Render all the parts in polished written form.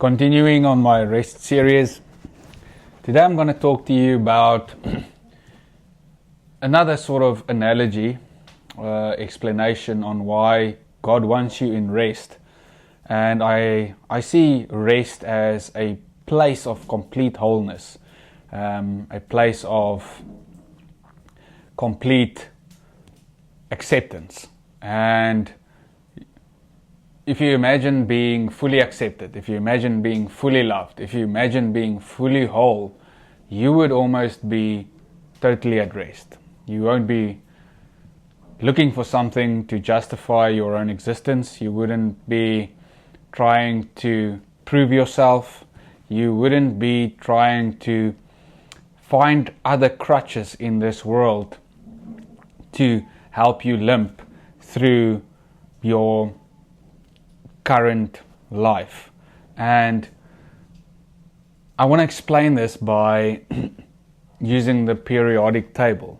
Continuing on my rest series, today I'm going to talk to you about another sort of analogy, explanation on why God wants you in rest. And I see rest as a place of complete wholeness, a place of complete acceptance. And if you imagine being fully accepted, if you imagine being fully loved, if you imagine being fully whole, you would almost be totally at rest. You won't be looking for something to justify your own existence. You wouldn't be trying to prove yourself. You wouldn't be trying to find other crutches in this world to help you limp through your current life. And I want to explain this by using the periodic table.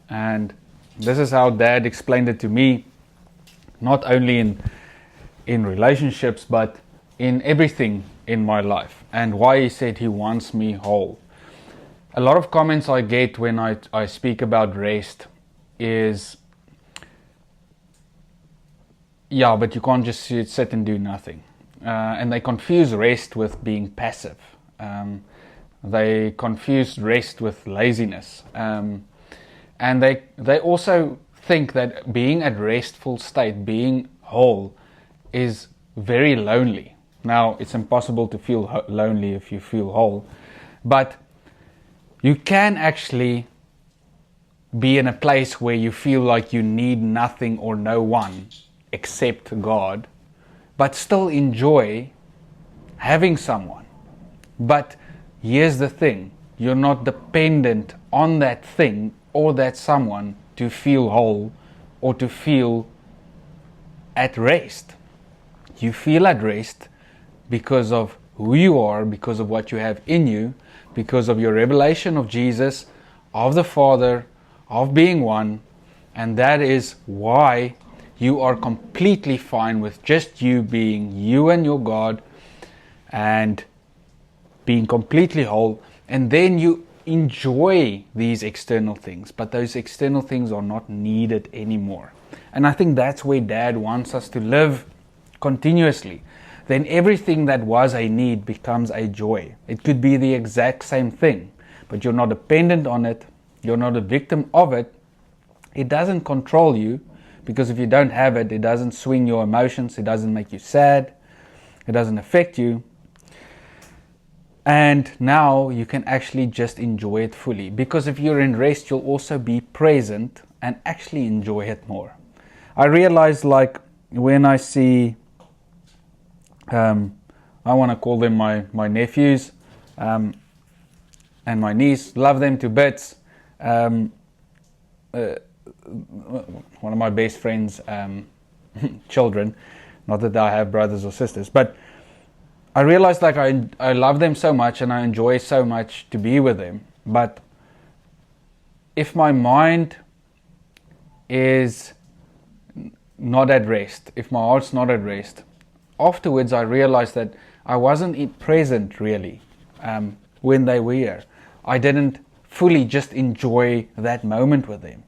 And this is how Dad explained it to me, not only in relationships, but in everything in my life, and why he said he wants me whole. A lot of comments I get when I speak about rest is, yeah, but you can't just sit and do nothing. And they confuse rest with being passive. They confuse rest with laziness. And they also think that being at restful state, being whole, is very lonely. Now, it's impossible to feel lonely if you feel whole. But you can actually be in a place where you feel like you need nothing or no one except God, but still enjoy having someone. But here's the thing, you're not dependent on that thing or that someone to feel whole or to feel at rest. You feel at rest because of who you are, because of what you have in you, because of your revelation of Jesus, of the Father, of being one, and that is why you are completely fine with just you being you and your God and being completely whole. And then you enjoy these external things, but those external things are not needed anymore. And I think that's where Dad wants us to live continuously. Then everything that was a need becomes a joy. It could be the exact same thing, but you're not dependent on it. You're not a victim of it. It doesn't control you. Because if you don't have it, it doesn't swing your emotions, it doesn't make you sad, it doesn't affect you. And now you can actually just enjoy it fully. Because if you're in rest, you'll also be present and actually enjoy it more. I realize, like, when I see, I want to call them my nephews and my niece, love them to bits. One of my best friends' children, not that I have brothers or sisters, but I realized like I love them so much and I enjoy so much to be with them. But if my mind is not at rest, if my heart's not at rest, afterwards I realized that I wasn't present really when they were here. I didn't fully just enjoy that moment with them.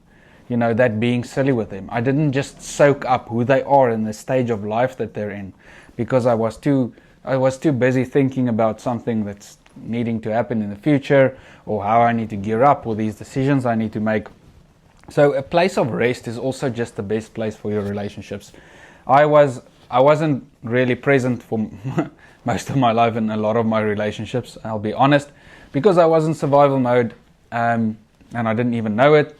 You know, that being silly with them. I didn't just soak up who they are in the stage of life that they're in, because I was too busy thinking about something that's needing to happen in the future, or how I need to gear up, or these decisions I need to make. So a place of rest is also just the best place for your relationships. I wasn't really present for most of my life in a lot of my relationships, I'll be honest, because I was in survival mode and I didn't even know it.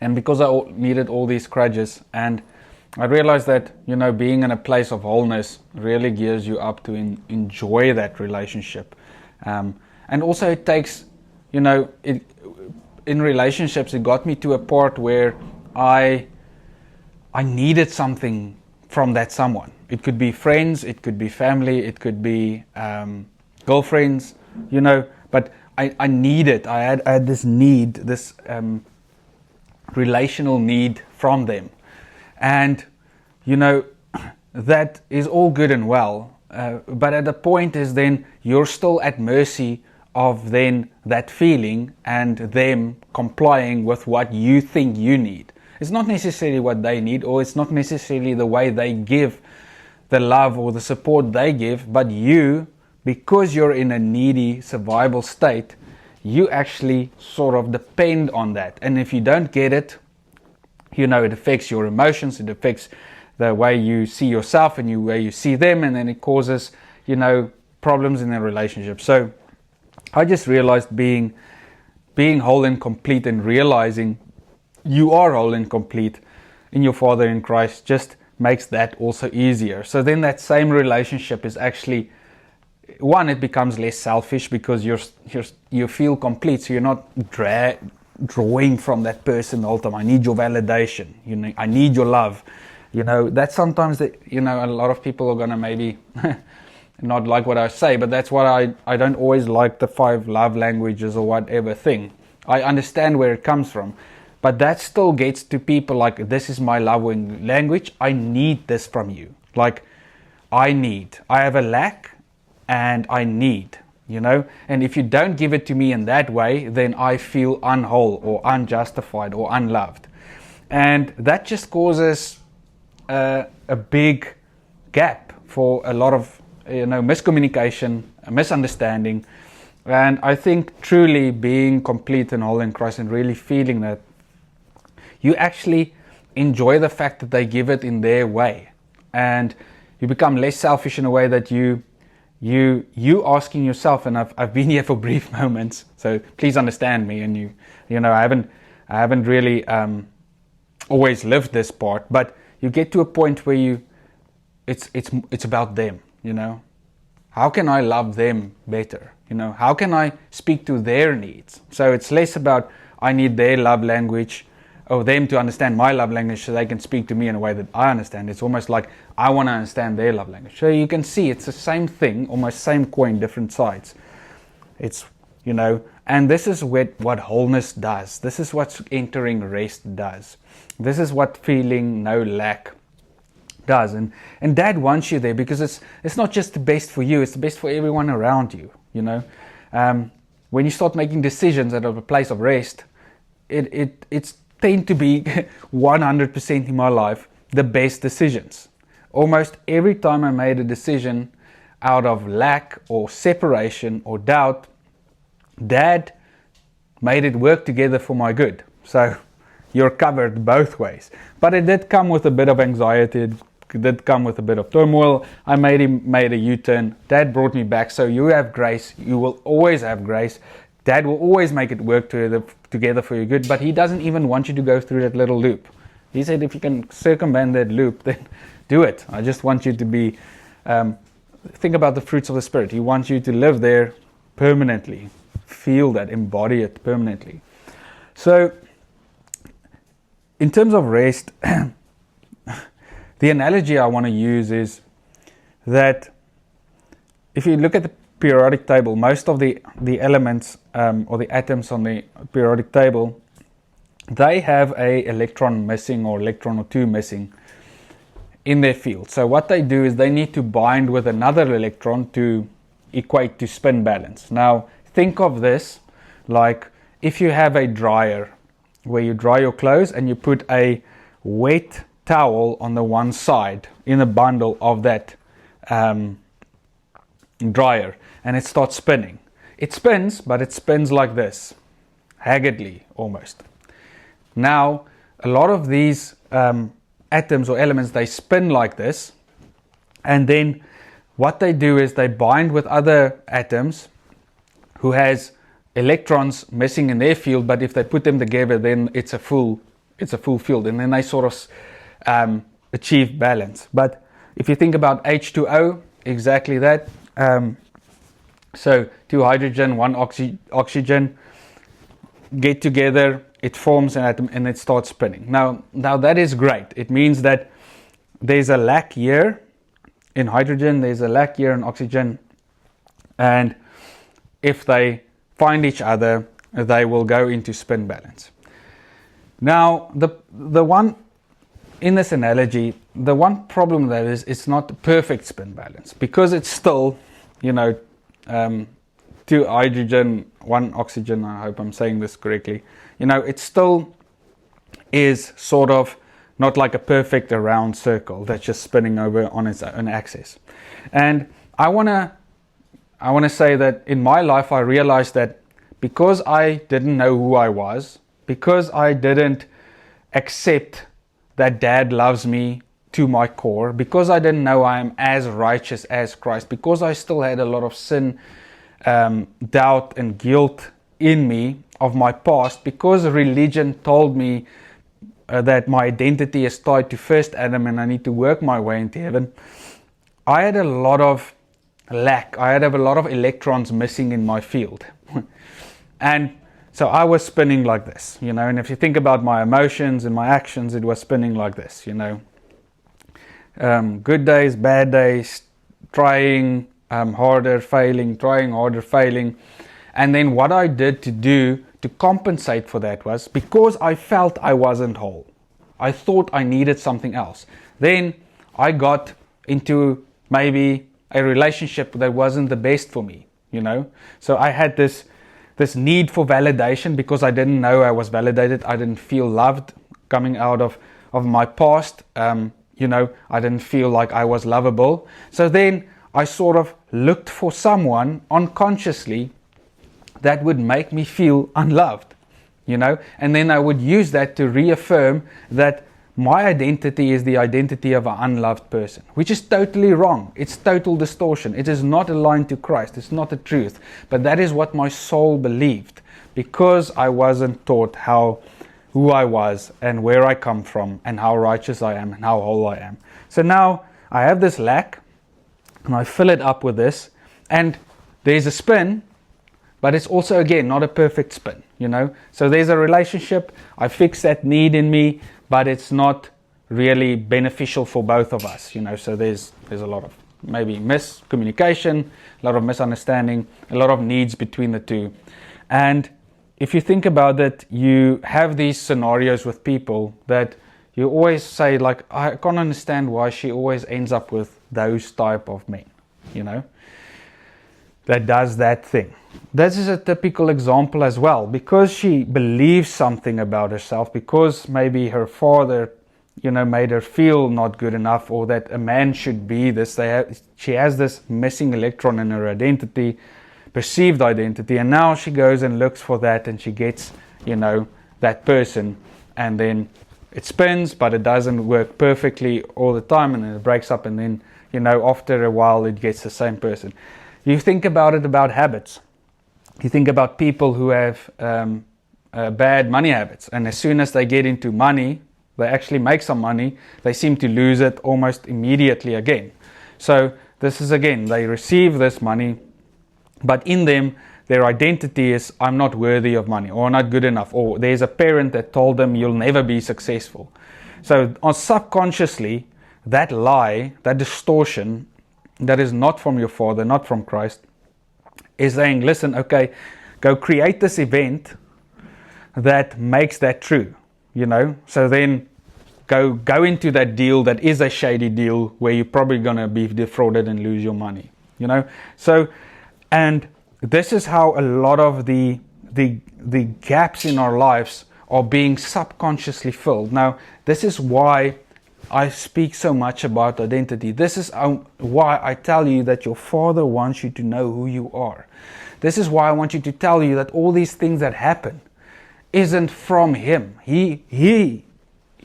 And because I needed all these crutches, and I realized that, you know, being in a place of wholeness really gears you up to enjoy that relationship. And also it takes, you know, in relationships, it got me to a part where I needed something from that someone. It could be friends, it could be family, it could be girlfriends, you know, but I needed, I had this need, this relational need from them. And you know, that is all good and well, but at the point is then you're still at mercy of then that feeling and them complying with what you think you need. It's not necessarily what they need, or it's not necessarily the way they give the love or the support they give, but you, because you're in a needy survival state, you actually sort of depend on that. And if you don't get it, it affects your emotions, it affects the way you see yourself and the way you see them, and then it causes, problems in the relationship. So I just realized being whole and complete, and realizing you are whole and complete in your Father in Christ, just makes that also easier. So then that same relationship is actually, one, it becomes less selfish because you feel complete, so you're not drawing from that person the whole time. I need your validation, I need your love. That's sometimes that, a lot of people are going to maybe not like what I say, but that's why I don't always like the 5 love languages or whatever thing. I understand where it comes from, but that still gets to people like, this is my love language, I need this from you. Like, I have a lack and I need, and if you don't give it to me in that way, then I feel unwhole or unjustified or unloved. And that just causes a big gap for a lot of miscommunication, misunderstanding. And I think truly being complete and whole in Christ and really feeling that, you actually enjoy the fact that they give it in their way, and you become less selfish in a way that you asking yourself, and I've been here for brief moments, so please understand me, and I haven't really always lived this part, but you get to a point where it's about them, how can I love them better, how can I speak to their needs? So it's less about I need their love language, or them to understand my love language so they can speak to me in a way that I understand. It's almost like I want to understand their love language. So you can see it's the same thing, almost same coin, different sides. It's, and this is what wholeness does. This is what entering rest does. This is what feeling no lack does. And Dad wants you there because it's not just the best for you, it's the best for everyone around you, When you start making decisions out of a place of rest, it's tend to be 100% in my life the best decisions. Almost every time I made a decision out of lack or separation or doubt, Dad made it work together for my good. So you're covered both ways. But it did come with a bit of anxiety, it did come with a bit of turmoil. I made a U-turn. Dad brought me back. So you have grace, you will always have grace. Dad will always make it work together for your good, but he doesn't even want you to go through that little loop. He said if you can circumvent that loop, then do it. I just want you to be, think about the fruits of the Spirit. He wants you to live there permanently, feel that, embody it permanently. So, in terms of rest, the analogy I want to use is that if you look at the periodic table, most of the elements or the atoms on the periodic table, they have a electron missing or electron or two missing in their field. So what they do is they need to bind with another electron to equate to spin balance. Now think of this like if you have a dryer where you dry your clothes and you put a wet towel on the one side in a bundle of that dryer, and it starts spinning. It spins, but it spins like this, haggardly almost. Now, a lot of these atoms or elements, they spin like this, and then what they do is they bind with other atoms who has electrons missing in their field, but if they put them together, then it's a full field, and then they sort of achieve balance. But if you think about H2O, exactly that. So 2 hydrogen, 1 oxygen get together, it forms an atom and it starts spinning. Now that is great. It means that there's a lack here in hydrogen, there's a lack here in oxygen, and if they find each other, they will go into spin balance. Now the one in this analogy, the one problem that is, it's not a perfect spin balance, because it's still, two hydrogen, one oxygen. I hope I'm saying this correctly. It still is sort of not like a perfect round circle that's just spinning over on its own axis. And I want to say that in my life I realized that because I didn't know who I was, because I didn't accept that Dad loves me to my core, because I didn't know I am as righteous as Christ, because I still had a lot of sin, doubt and guilt in me of my past, because religion told me that my identity is tied to first Adam and I need to work my way into heaven, I had a lot of lack. I had a lot of electrons missing in my field. And so I was spinning like this, and if you think about my emotions and my actions, it was spinning like this, good days, bad days, trying harder, failing, trying harder, failing. And then what I did to compensate for that was, because I felt I wasn't whole, I thought I needed something else. Then I got into maybe a relationship that wasn't the best for me, So I had this need for validation because I didn't know I was validated. I didn't feel loved coming out of my past. I didn't feel like I was lovable. So then I sort of looked for someone unconsciously that would make me feel unloved, and then I would use that to reaffirm that my identity is the identity of an unloved person, which is totally wrong. It's total distortion. It is not aligned to Christ. It's not the truth. But that is what my soul believed, because I wasn't taught who I was and where I come from and how righteous I am and how whole I am. So now I have this lack and I fill it up with this, and there's a spin, but it's also, again, not a perfect spin, So there's a relationship, I fix that need in me, but it's not really beneficial for both of us, So there's a lot of maybe miscommunication, a lot of misunderstanding, a lot of needs between the two. And if you think about it, you have these scenarios with people that you always say, like, I can't understand why she always ends up with those type of men, that does that thing. This is a typical example as well, because she believes something about herself, because maybe her father, made her feel not good enough, or that a man should be this. She has this missing electron in her identity, perceived identity, and now she goes and looks for that, and she gets, that person, and then it spins, but it doesn't work perfectly all the time, and then it breaks up, and then, after a while it gets the same person. You think about it about habits. You think about people who have bad money habits, and as soon as they get into money, they actually make some money, they seem to lose it almost immediately again. So this is, again, they receive this money, but in them, their identity is, I'm not worthy of money, or not good enough, or there's a parent that told them you'll never be successful. So subconsciously, that lie, that distortion, that is not from your Father, not from Christ, is saying, listen, okay, go create this event that makes that true, So then go into that deal that is a shady deal where you're probably going to be defrauded and lose your money, So, and this is how a lot of the gaps in our lives are being subconsciously filled. Now, this is why I speak so much about identity. This is why I tell you that your Father wants you to know who you are. This is why I want you to tell you that all these things that happen isn't from Him. He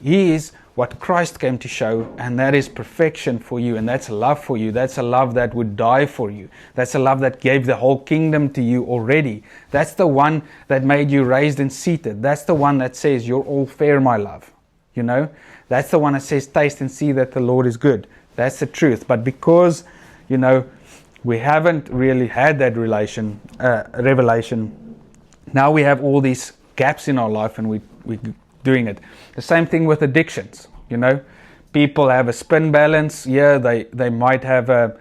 is what Christ came to show, and that is perfection for you, and that's love for you. That's a love that would die for you. That's a love that gave the whole kingdom to you already. That's the one that made you raised and seated. That's the one that says, you're all fair, my love. That's the one that says, taste and see that the Lord is good. That's the truth. But because, we haven't really had that revelation, now we have all these gaps in our life, and we're doing it. The same thing with addictions. People have a spin balance. Yeah, they might have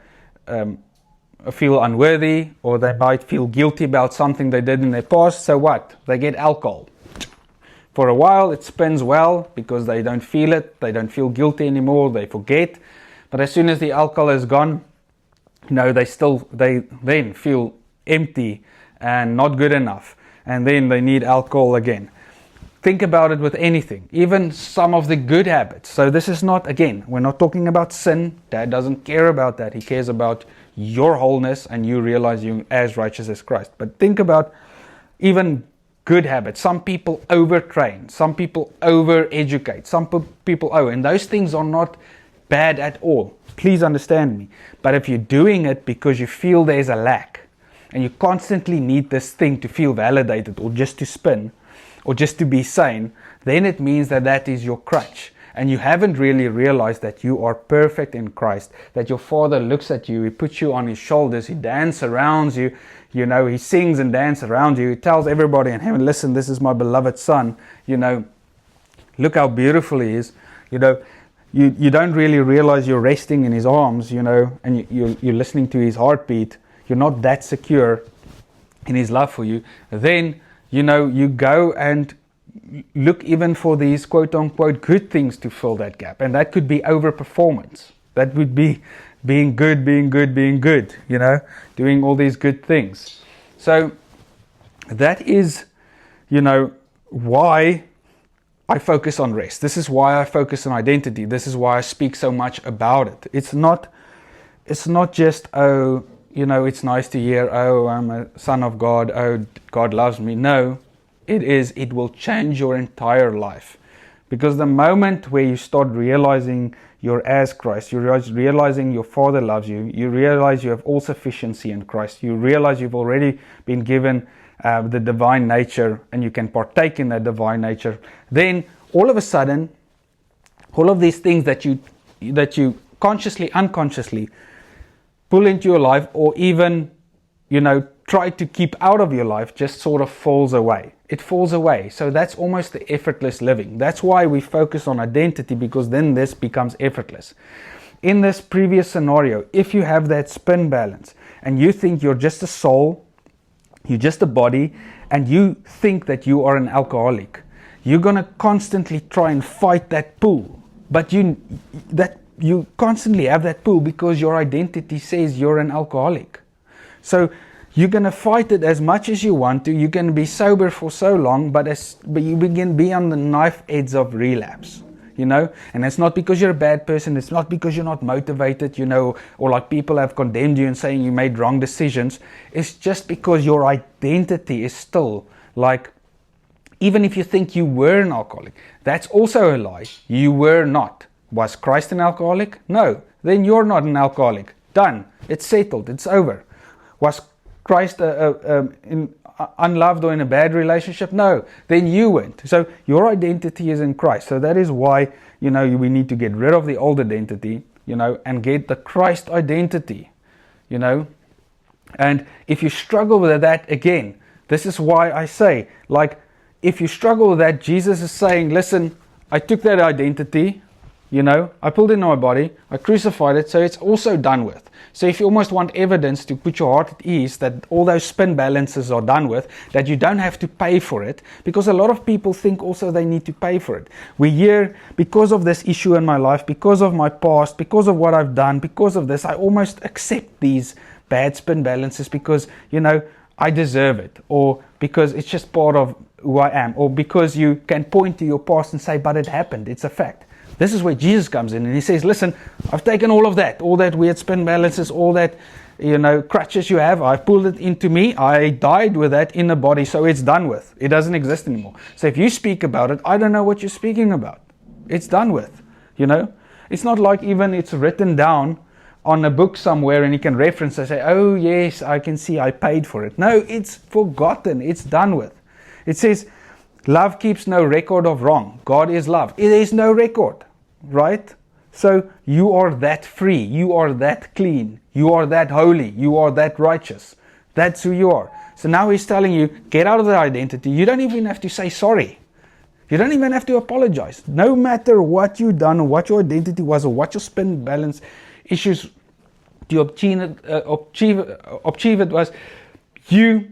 feel unworthy, or they might feel guilty about something they did in their past. So what? They get alcohol. For a while it spins well because they don't feel it, they don't feel guilty anymore, they forget. But as soon as the alcohol is gone, they then feel empty and not good enough, and then they need alcohol again. Think about it with anything, even some of the good habits. So this is not, again, we're not talking about sin. Dad doesn't care about that. He cares about your wholeness and you realize you're as righteous as Christ. But think about even good habits. Some people overtrain, some people over-educate, some people and those things are not bad at all. Please understand me. But if you're doing it because you feel there's a lack and you constantly need this thing to feel validated or just to spin or just to be sane, then it means that that is your crutch. And you haven't really realized that you are perfect in Christ, that your Father looks at you, He puts you on His shoulders, He dances around you, He sings and dances around you, He tells everybody in heaven, listen, this is my beloved Son, look how beautiful He is, You don't really realize you're resting in His arms, and you're listening to His heartbeat. You're not that secure in His love for you. Then, you go and look even for these quote-unquote good things to fill that gap. And that could be overperformance. That would be being good, doing all these good things. So that is, why I focus on rest. This is why I focus on identity. This is why I speak so much about it. It's not just, it's nice to hear, I'm a son of God, God loves me. No, it will change your entire life. Because the moment where you start realizing you're as Christ, you realizing your Father loves you, you realize you have all sufficiency in Christ, you realize you've already been given the divine nature and you can partake in that divine nature, then all of a sudden, all of these things that you consciously, unconsciously pull into your life or even, try to keep out of your life just sort of falls away. It falls away. So that's almost the effortless living. That's why we focus on identity, because then this becomes effortless. In this previous scenario, if you have that spin balance and you think you're just a soul, you're just a body, and you think that you are an alcoholic, you're going to constantly try and fight that pull. But you constantly have that pull because your identity says you're an alcoholic. So you're going to fight it as much as you want to. You can be sober for so long, but you begin to be on the knife edge of relapse. And it's not because you're a bad person, it's not because you're not motivated, or like people have condemned you and saying you made wrong decisions. It's just because your identity is still like, even if you think you were an alcoholic, that's also a lie. You were not. Was Christ an alcoholic? No. Then you're not an alcoholic. Done. It's settled. It's over. Was Christ unloved or in a bad relationship? No. Then you went. So your identity is in Christ. So that is why, we need to get rid of the old identity, and get the Christ identity, And if you struggle with that, again, this is why I say, if you struggle with that, Jesus is saying, listen, I took that identity, I pulled it in my body, I crucified it, so it's also done with. So if you almost want evidence to put your heart at ease that all those spin balances are done with, that you don't have to pay for it, because a lot of people think also they need to pay for it. We hear, because of this issue in my life, because of my past, because of what I've done, because of this, I almost accept these bad spin balances because, I deserve it, or because it's just part of who I am, or because you can point to your past and say, but it happened, it's a fact. This is where Jesus comes in and He says, listen, I've taken all that weird spin balances, all that, crutches you have, I've pulled it into me, I died with that in the body, so it's done with. It doesn't exist anymore. So if you speak about it, I don't know what you're speaking about. It's done with, It's not like even it's written down on a book somewhere and you can reference and say, oh yes, I can see I paid for it. No, it's forgotten, it's done with. It says, love keeps no record of wrong. God is love. There is no record, right? So you are that free, you are that clean, you are that holy, you are that righteous. That's who you are. So now He's telling you, get out of that identity. You don't even have to say sorry. You don't even have to apologize. No matter what you've done or what your identity was or what your spin balance issues to achieve it was, you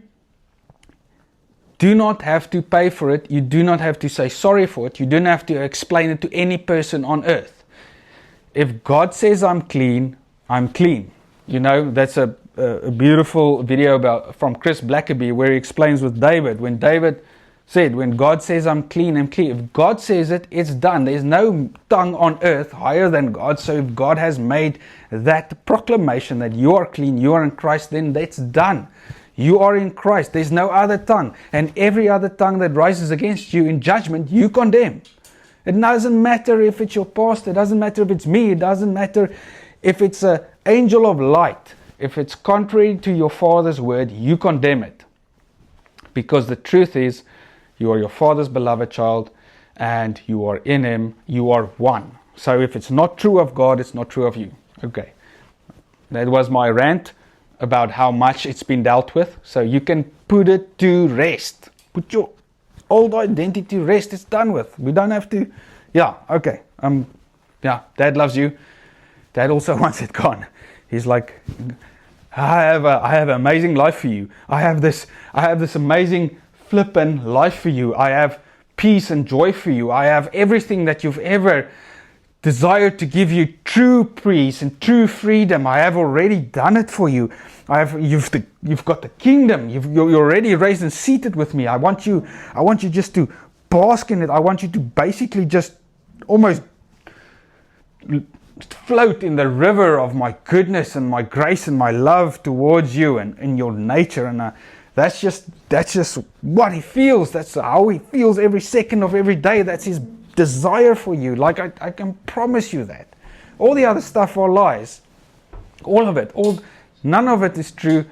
do not have to pay for it. You do not have to say sorry for it. You don't have to explain it to any person on earth. If God says I'm clean, I'm clean. You know, that's a beautiful video from Chris Blackaby where he explains with David. When David said, when God says I'm clean, I'm clean. If God says it, it's done. There's no tongue on earth higher than God. So if God has made that proclamation that you are clean, you are in Christ, then that's done. You are in Christ. There's no other tongue. And every other tongue that rises against you in judgment, you condemn. It doesn't matter if it's your pastor. It doesn't matter if it's me. It doesn't matter if it's an angel of light. If it's contrary to your Father's word, you condemn it. Because the truth is, you are your Father's beloved child, and you are in Him. You are one. So if it's not true of God, it's not true of you. Okay. That was my rant about how much it's been dealt with. So you can put it to rest. Put your old identity to rest. It's done with. We don't have to. Yeah, okay. Dad loves you. Dad also wants it gone. He's like, I have an amazing life for you. I have this amazing flippin' life for you. I have peace and joy for you. I have everything that you've ever desired to give you, true peace and true freedom. I have already done it for you. You've got the kingdom. You're already raised and seated with me. I want you just to bask in it. I want you to basically just almost float in the river of my goodness and my grace and my love towards you and in your nature. And that's just what He feels. That's how He feels every second of every day. That's His desire for you. Like I can promise you that. All the other stuff are lies. All of it. None of it is true.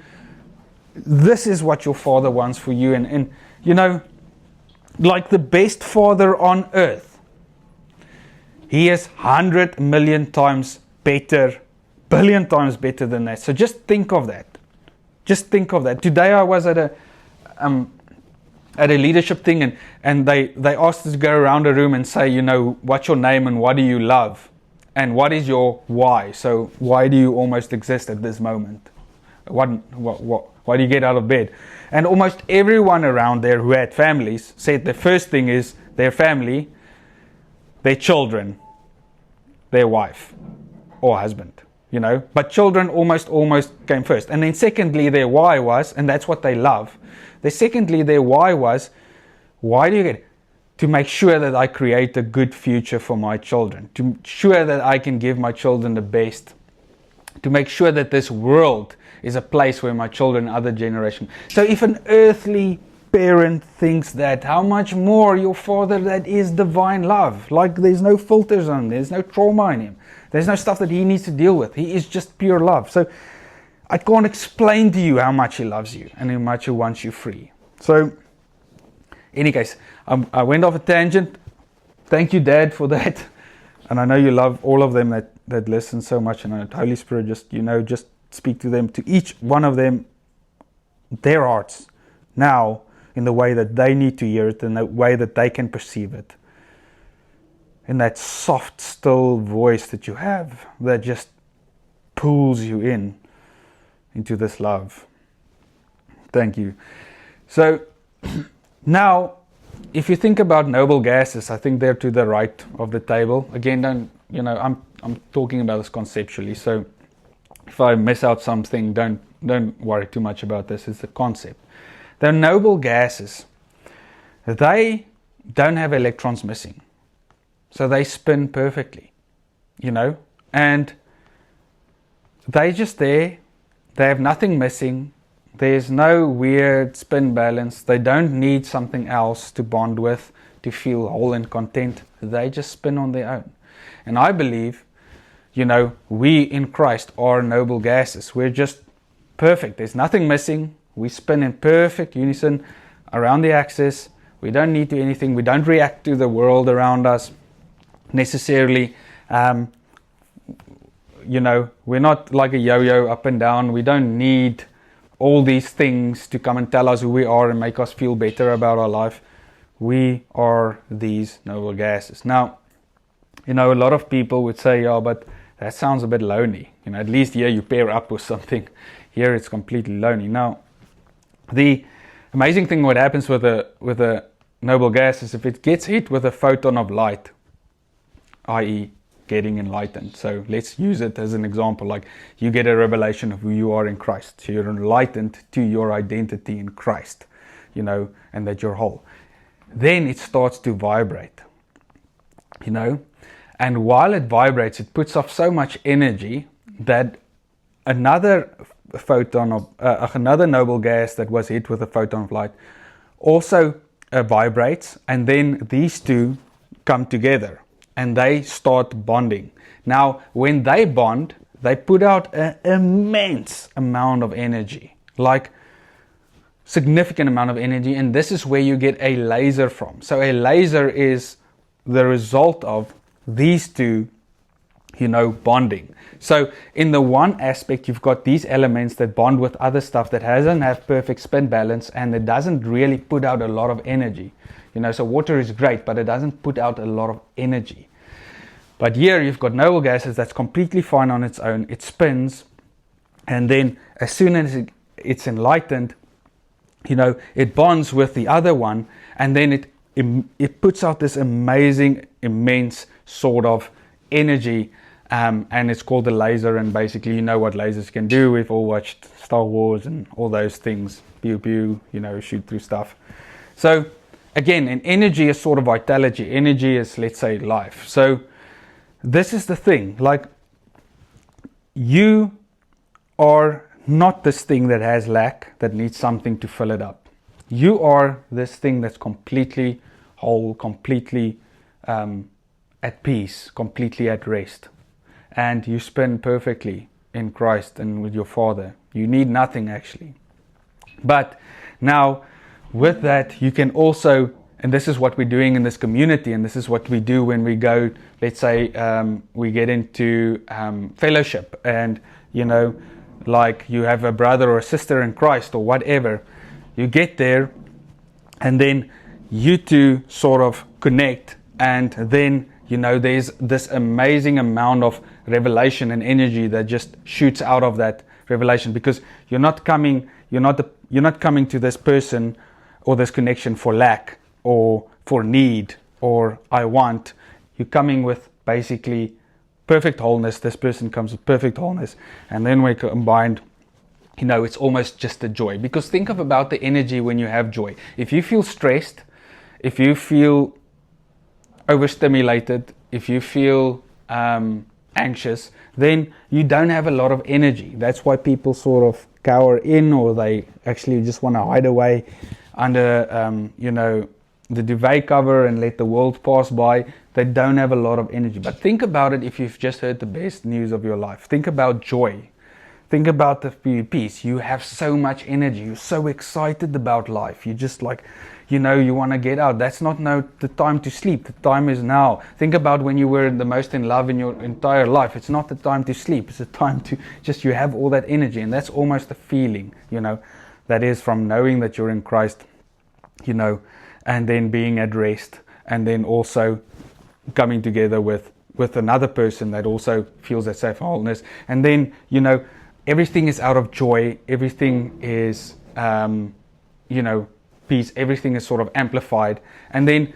This is what your Father wants for you. And you know, like the best father on earth, He is 100 million times better, billion times better than that. So just think of that. Just think of that. Today I was at a leadership thing, and they asked us to go around a room and say, you know, what's your name and what do you love? And what is your why? So why do you almost exist at this moment? Why do you get out of bed? And almost everyone around there who had families said the first thing is their family, their children, their wife or husband, you know. But children almost came first. And then secondly, their why was, and that's what they love. Secondly, their why was, why do you get it? To make sure that I create a good future for my children. To make sure that I can give my children the best. To make sure that this world is a place where my children and other generation. So if an earthly parent thinks that, how much more your Father that is divine love? Like there's no filters on him. There's no trauma in Him. There's no stuff that He needs to deal with. He is just pure love. So I can't explain to you how much He loves you and how much He wants you free. So, in any case, I went off a tangent. Thank you, Dad, for that. And I know you love all of them that listen so much. And the Holy Spirit just speak to them, to each one of them, their hearts now in the way that they need to hear it, in the way that they can perceive it. In that soft, still voice that you have that just pulls you into this love. Thank you. So now, if you think about noble gases, I think they're to the right of the table. Again, I'm talking about this conceptually. So if I miss out something, don't worry too much about this. It's a concept. The noble gases, they don't have electrons missing. So they spin perfectly, and they're just there. They have nothing missing. There's no weird spin balance. They don't need something else to bond with to feel whole and content. They just spin on their own. And I believe, we in Christ are noble gases. We're just perfect. There's nothing missing. We spin in perfect unison around the axis. We don't need to do anything. We don't react to the world around us necessarily. We're not like a yo-yo up and down. We don't need all these things to come and tell us who we are and make us feel better about our life. We are these noble gases. Now, a lot of people would say, yeah, but that sounds a bit lonely. At least here you pair up with something. Here it's completely lonely. Now, the amazing thing what happens with a noble gas is if it gets hit with a photon of light, i.e. getting enlightened. So let's use it as an example, like you get a revelation of who you are in Christ. So you're enlightened to your identity in Christ, and that you're whole. Then it starts to vibrate, and while it vibrates, it puts off so much energy that another photon of another noble gas that was hit with a photon of light also vibrates, and then these two come together and they start bonding. Now, when they bond, they put out an immense amount of energy, like significant amount of energy, and this is where you get a laser from. So a laser is the result of these two, bonding. So in the one aspect, you've got these elements that bond with other stuff that doesn't have perfect spin balance, and it doesn't really put out a lot of energy. So water is great, but it doesn't put out a lot of energy. But here you've got noble gases that's completely fine on its own. It spins, and then as soon as it's enlightened, it bonds with the other one, and then it puts out this amazing, immense sort of energy, and it's called a laser. And basically, what lasers can do. We've all watched Star Wars and all those things. Pew pew, shoot through stuff. So again, an energy is sort of vitality. Energy is, let's say, life. So this is the thing. Like, you are not this thing that has lack, that needs something to fill it up. You are this thing that's completely whole, completely at peace, completely at rest. And you spin perfectly in Christ and with your Father. You need nothing, actually. But now, with that, you can also, and this is what we're doing in this community, and this is what we do when we go, let's say, we get into fellowship, and, like you have a brother or a sister in Christ or whatever, you get there, and then you two sort of connect, and then there's this amazing amount of revelation and energy that just shoots out of that revelation, because you're not coming to this person or this connection for lack or for need or I want. You're coming with basically perfect wholeness. This person comes with perfect wholeness, and then we combined, it's almost just a joy. Because think about the energy when you have joy. If you feel stressed, if you feel overstimulated, if you feel anxious, then you don't have a lot of energy. That's why people sort of cower in, or they actually just want to hide away under the duvet cover and let the world pass by. They don't have a lot of energy. But think about it. If you've just heard the best news of your life, think about joy. Think about the peace. You have so much energy. You're so excited about life. You just like, you want to get out. That's not the time to sleep. The time is now. Think about when you were the most in love in your entire life. It's not the time to sleep. It's the time to you have all that energy. And that's almost the feeling, that is from knowing that you're in Christ, and then being at rest, and then also coming together with another person that also feels that safe wholeness. And then, everything is out of joy. Everything is, peace. Everything is sort of amplified. And then,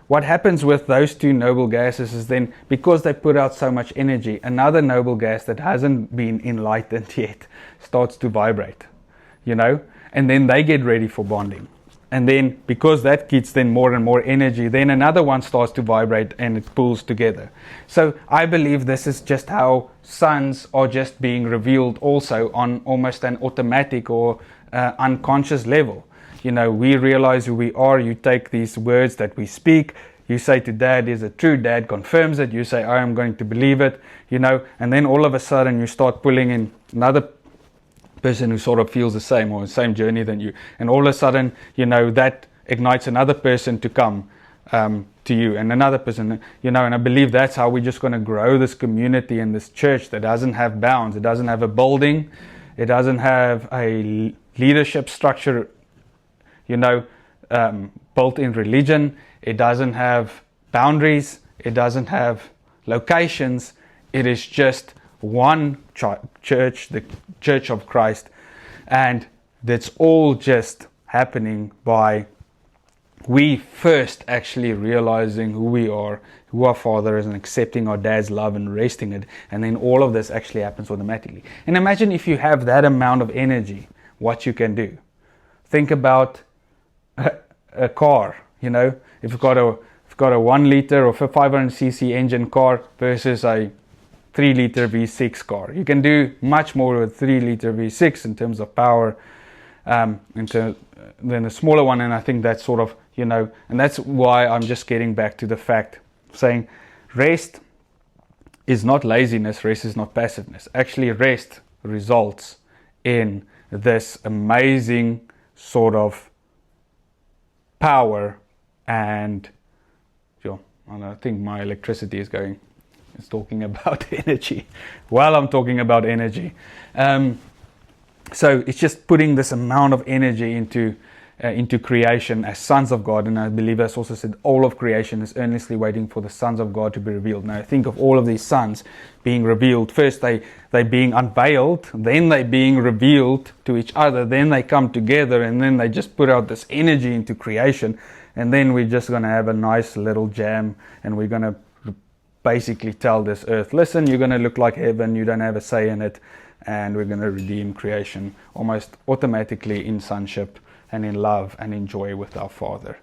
what happens with those two noble gases is then, because they put out so much energy, another noble gas that hasn't been enlightened yet starts to vibrate, and then they get ready for bonding. And then, because that gets then more and more energy, then another one starts to vibrate and it pulls together. So I believe this is just how sons are just being revealed also on almost an automatic or unconscious level. We realize who we are. You take these words that we speak. You say to dad, is it true? Dad confirms it. You say, I am going to believe it. And then all of a sudden you start pulling in another person who sort of feels the same or the same journey than you, and all of a sudden that ignites another person to come to you, and another person, and I believe that's how we're just going to grow this community and this church that doesn't have bounds. It doesn't have a building, it doesn't have a leadership structure built in religion, it doesn't have boundaries, it doesn't have locations. It is just one church, the Church of Christ, and that's all just happening by we first actually realizing who we are, who our Father is, and accepting our Dad's love and resting it, and then all of this actually happens automatically. And imagine if you have that amount of energy, what you can do. Think about a car, you know, if you've got a 1 liter or 500cc engine car versus a 3 liter V6 car. You can do much more with 3 liter V6 in terms of power than a smaller one, and I think that's sort of, you know, and that's why I'm just getting back to the fact, saying rest is not laziness, rest is not passiveness. Actually, rest results in this amazing sort of power, and I think my electricity is going. It's talking about energy. Well, I'm talking about energy. So it's just putting this amount of energy into creation as sons of God. And I believe that's also said all of creation is earnestly waiting for the sons of God to be revealed. Now think of all of these sons being revealed. First they being unveiled, then they being revealed to each other, then they come together, and then they just put out this energy into creation. And then we're just going to have a nice little jam, and we're going to basically tell this earth, listen, you're going to look like heaven, you don't have a say in it, and we're going to redeem creation almost automatically in sonship and in love and in joy with our Father.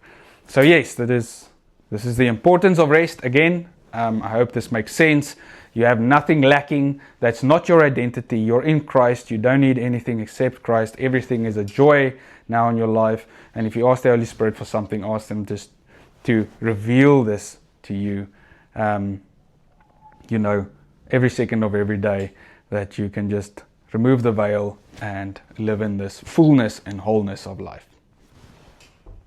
So yes, this is the importance of rest. Again, I hope this makes sense. You have nothing lacking. That's not your identity. You're in Christ. You don't need anything except Christ. Everything is a joy now in your life. And if you ask the Holy Spirit for something, ask Him just to reveal this to you, every second of every day, that you can just remove the veil and live in this fullness and wholeness of life.